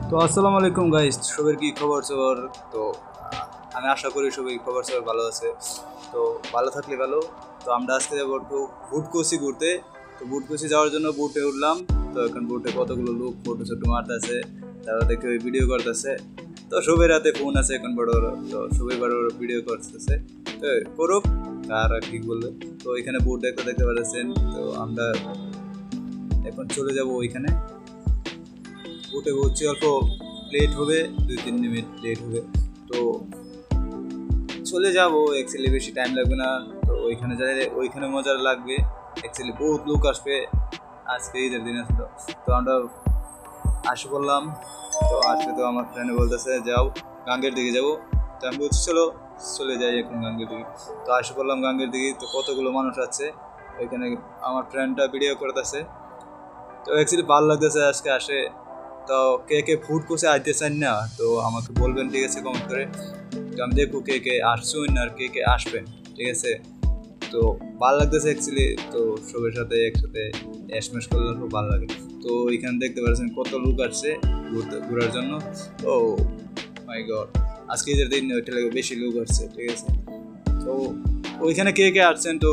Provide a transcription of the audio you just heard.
তো আসসালামু আলাইকুম গাইস, সবার কি খবর সবার? তো আমি আশা করি সবাই খবর সবার ভালো আছে। তো ভালো থাকলে ভালো। তো আমরা আজকে যাবো একটু বুটকুচি ঘুরতে। তো বুটকুচি যাওয়ার জন্য বুটে উঠলাম। তো এখন বুটে কতগুলো লোক ফটো ছোটো মারতেছে, তারা দেখে ভিডিও করতেছে। তো সবাই রাতে ফোন আছে এখন বড় বড়, তো সবাই বড় বড় ভিডিও করতেছে। তো করুক, আর কি বলবে। তো এখানে বুট দেখতে পাচ্ছেন। তো আমরা এখন চলে যাব ওইখানে। উঠে হচ্ছে অল্প লেট হবে, 2-3 মিনিট লেট হবে। তো চলে যাব, অ্যাকচুয়ালি বেশি টাইম লাগবে না। তো ওইখানে যাই, ওইখানে মজা লাগবে। অ্যাকচুয়ালি বহুত লোক আসবে, আজকে ঈদের দিন আছে। তো আমরা আসে বললাম। তো আসলে তো আমার ফ্রেন্ড বলতেছে যাও গাঙ্গের দিকে যাবো। তো আমি বলছি চলো চলে যাই এখন গাঙ্গের দিকে। তো আসে বললাম গাঙ্গের দিকে। তো কতগুলো মানুষ আছে ওইখানে, আমার ফ্রেন্ডটা ভিডিও করতেছে। তো অ্যাকচুয়ালি ভালো লাগতেছে আজকে আসে। তো কে কে ফুড কোর্সে আসতে চান না, তো আমাকে বলবেন, ঠিক আছে, কমেন্ট করে। তো আমি দেখবো কে কে আসছেন আর কে কে আসবেন, ঠিক আছে। তো ভালো লাগতেছে অ্যাকচুয়ালি। তো সবার সাথে একসাথে এসমেস করলে খুব ভালো লাগে। তো এখানে দেখতে পাচ্ছেন কত লোক আসছে ঘোরার জন্য। তো মাই গড, আজকে ঈদের দিন ওইটা লাগে বেশি লোক আসছে, ঠিক আছে। তো ওইখানে কে কে আসছেন তো